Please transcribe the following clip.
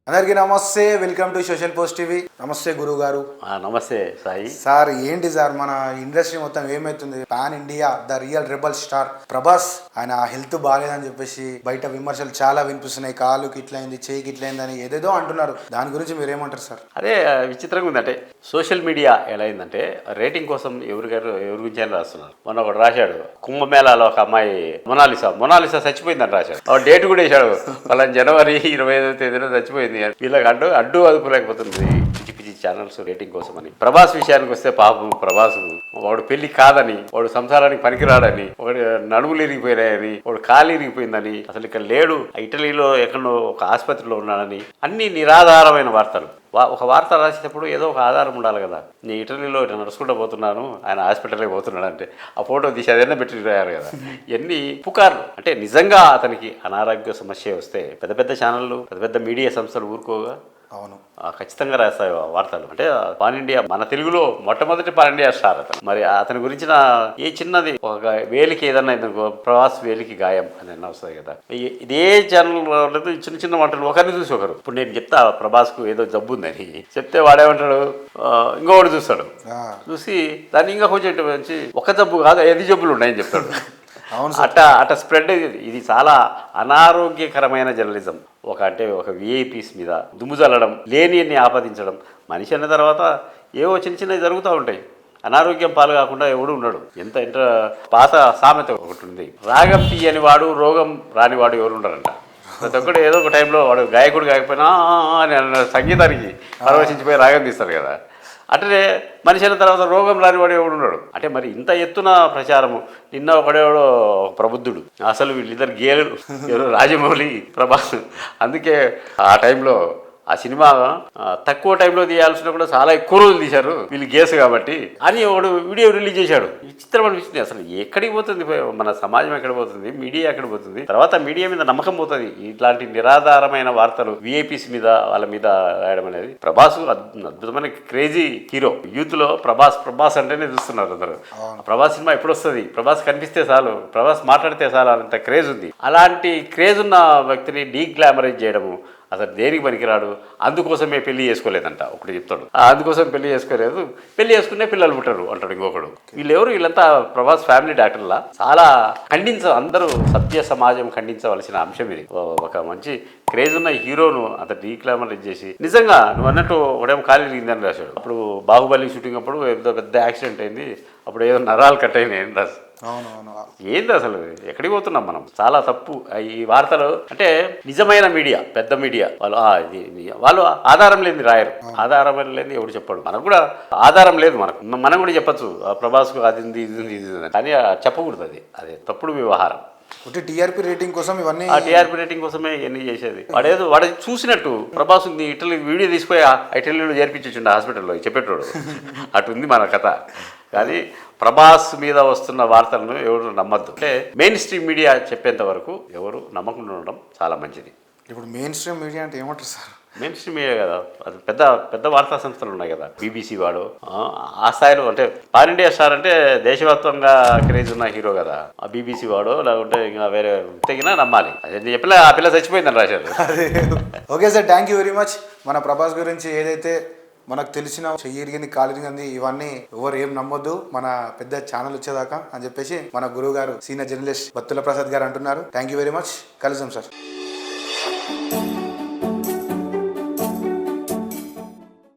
అందరికీ నమస్తే, welcome to social post TV. నమస్తే గురువు గారు. నమస్తే సాయి సార్. ఏంటి సార్ మన ఇండస్ట్రీ మొత్తం ఏమైతుంది? Pan India the real rebel star Prabhas, ఆయన హెల్త్ బాగాలేదని చెప్పేసి బయట విమర్శలు చాలా వినిపిస్తున్నాయి. కాలుకి ఇట్లయింది, చేయికి ఇట్లయింది అని ఏదేదో అంటున్నారు. దాని గురించి మీరు ఏమంటారు సార్? అదే విచిత్రంగా ఉందంటే సోషల్ మీడియా ఎలా అయిందంటే రేటింగ్ కోసం ఎవరి గురించి అని రాస్తున్నారు. మొన్న ఒకటి రాశాడు, కుంభమేళాలో ఒక అమ్మాయి మొనాలిసా చచ్చిపోయిందని రాశాడు. డేట్ కూడా వేశాడు, వాళ్ళ జనవరి 25వ తేదీన చచ్చిపోయింది. వీళ్ళకి అడ్డు అదుపులేకపోతుంది పిచ్చి పిచ్చి ఛానల్స్ రేటింగ్ కోసం అని. ప్రభాస్ విషయానికి వస్తే పాపం ప్రభాస్ వాడు పెళ్లి కాదని, వాడు సంసారానికి పనికిరాడని, వాడు నడుములు ఇరిగిపోయినాయని, వాడు కాలు ఇరిగిపోయిందని, అసలు ఇక్కడ లేడు, ఇటలీలో ఎక్కడో ఒక ఆసుపత్రిలో ఉన్నాడని, అన్ని నిరాధారమైన వార్తలు. ఒక వార్త రాసేటప్పుడు ఏదో ఒక ఆధారం ఉండాలి కదా. నేను ఇటలీలో ఇట్లా నడుచుకుంటూ పోతున్నాను, ఆయన హాస్పిటల్కి పోతున్నాడు అంటే ఆ ఫోటో తీసి అదైనా పెట్టి రాయారు కదా. ఇవన్నీ పుకార్లు. అంటే నిజంగా అతనికి అనారోగ్య సమస్య వస్తే పెద్ద పెద్ద ఛానళ్ళు, పెద్ద పెద్ద మీడియా సంస్థలు ఊరుకోగా అవును ఖచ్చితంగా రాస్తాయి వార్తలు. అంటే పాన్ ఇండియా, మన తెలుగులో మొట్టమొదటి పాన్ ఇండియా స్టార్ అతను. మరి అతని గురించిన ఏ చిన్నది ఒక వేలికి ఏదన్నా ప్రభాస్ వేలికి గాయం అని అన్న వస్తుంది కదా. ఇదే ఛానల్ చిన్న చిన్న వంటలు ఒకరిని చూసి ఒకరు. ఇప్పుడు నేను చెప్తా ప్రభాస్కు ఏదో జబ్బు ఉందని చెప్తే వాడేమంటాడు, ఇంకొకటి చూస్తాడు, చూసి దాన్ని ఇంకా కొంచెం మంచి ఒక జబ్బు కాదు 5 జబ్బులు ఉన్నాయని చెప్తాడు. అట్ట స్ప్రెడ్. ఇది చాలా అనారోగ్యకరమైన జర్నలిజం. ఒక విఐపీస్ మీద దుమ్ము చల్లడం, లేని అన్ని ఆపాదించడం. మనిషి అన్న తర్వాత ఏవో చిన్న చిన్నవి జరుగుతూ ఉంటాయి. అనారోగ్యం పాలు కాకుండా ఎవడు ఉన్నాడు. ఎంత పాత సామెత ఒకటి ఉంది, రాగం తీయని వాడు రోగం రానివాడు ఎవరు ఉండరంట. ప్రతి ఒక్కడు ఏదో ఒక టైంలో వాడు గాయకుడు కాకపోయినా అని సంగీతానికి పరవశించిపోయి రాగం తీస్తారు కదా. అట్లనే మనిషి అయిన తర్వాత రోగం రానివాడు ఎవడు ఉన్నాడు. అంటే మరి ఇంత ఎత్తున ప్రచారము. నిన్న ఒకడేవాడో ప్రబుద్ధుడు, అసలు వీళ్ళిద్దరు గేలు ఎవరు, రాజమౌళి ప్రభాస్. అందుకే ఆ టైంలో ఆ సినిమా తక్కువ టైంలో తీయాల్సిన కూడా చాలా ఎక్కువ రోజులు తీశారు వీళ్ళు గేసు కాబట్టి అని ఒకడు వీడియో రిలీజ్ చేశాడు. విచిత్రం అనిపిస్తుంది. అసలు ఎక్కడికి పోతుంది మన సమాజం, ఎక్కడ పోతుంది మీడియా, ఎక్కడ పోతుంది? తర్వాత మీడియా మీద నమ్మకం పోతుంది. ఇట్లాంటి నిరాధారమైన వార్తలు విఐపీస్ మీద వాళ్ళ మీద రాయడం అనేది. ప్రభాస్ అద్భుతమైన క్రేజీ హీరో. యూత్ లో ప్రభాస్ అంటేనే చూస్తున్నారు అందరూ. ప్రభాస్ సినిమా ఎప్పుడు వస్తుంది, ప్రభాస్ కనిపిస్తే చాలు, ప్రభాస్ మాట్లాడితే చాలు అంత క్రేజ్ ఉంది. అలాంటి క్రేజ్ ఉన్న వ్యక్తిని డీగ్లామరైజ్ చేయడము, అసలు దేనికి పనికిరాడు, అందుకోసమే పెళ్లి చేసుకోలేదంట ఒకటి చెప్తాడు. అందుకోసం పెళ్లి చేసుకోలేదు, పెళ్లి చేసుకునే పిల్లలు పుట్టరు అంటాడు ఇంకొకడు. వీళ్ళంతా ప్రభాస్ ఫ్యామిలీ డాక్టర్లా. చాలా అందరూ సభ్య సమాజం ఖండించవలసిన అంశం ఇది. ఒక మంచి క్రేజ్ ఉన్న హీరోను అతను డీక్లామరైజ్ చేసి, నిజంగా నువ్వు అన్నట్టు ఒకడేమో ఖాళీ దిగిందని రాశాడు. అప్పుడు బాహుబలి షూటింగ్ అప్పుడు ఏదో పెద్ద యాక్సిడెంట్ అయింది, అప్పుడు ఏదో నరాలు కట్ అయినాయి రాసి. ఏంది అసలు, ఎక్కడికి పోతున్నాం మనం? చాలా తప్పు ఈ వార్తలు. అంటే నిజమైన మీడియా, పెద్ద మీడియా వాళ్ళు ఆధారం లేని రాయరు. ఆధారం లేని ఎవడు చెప్పాడు. మనకు కూడా ఆధారం లేదు. మనం కూడా చెప్పచ్చు ప్రభాస్కు అది ఉంది, ఇది ఉంది, ఇది ఉంది, కానీ చెప్పకూడదు. అదే తప్పుడు వ్యవహారం. టీఆర్పీ రేటింగ్ కోసం ఇవన్నీ, టీఆర్పీ రేటింగ్ కోసమే ఇవన్నీ చేసేది. వాడు చూసినట్టు ప్రభాస్ ఇటలీ వీడియో తీసిపోయి ఇటలీలో చేర్పించండి హాస్పిటల్లో చెప్పేటోడు. అటుంది మన కథ. కానీ ప్రభాస్ మీద వస్తున్న వార్తలను ఎవరు నమ్మద్దు. అంటే మెయిన్ స్ట్రీమ్ మీడియా చెప్పేంత వరకు ఎవరు నమ్మకుండా ఉండడం చాలా మంచిది. ఇప్పుడు మెయిన్ స్ట్రీమ్ మీడియా అంటే ఏమంటారు సార్? మెయిన్ స్ట్రీమ్ మీడియా కదా, అది పెద్ద పెద్ద వార్తా సంస్థలు ఉన్నాయి కదా. బీబీసీ వాడు ఆ స్థాయిలో, అంటే పాన్ ఇండియా స్టార్ అంటే దేశవ్యాప్తంగా క్రేజ్ ఉన్న హీరో కదా. ఆ బీబీసీ వాడు లేకుంటే ఇంకా వేరే తెగినా నమ్మాలి. అదే చెప్పలే, ఆ పిల్ల చచ్చిపోయిందని రాశారు. Okay sir, thank you very much. మన ప్రభాస్ గురించి ఏదైతే మనకు తెలిసిన చెయ్యిరిగింది కాలిరిగింది ఇవన్నీ ఎవరు ఏం నమ్మొద్దు, మన పెద్ద ఛానల్ వచ్చేదాకా అని చెప్పేసి మన గురువు గారు సీనియర్ జర్నలిస్ట్ బత్తుల ప్రసాద్ గారు అంటున్నారు. Thank you very much. కలుద్దాం సార్.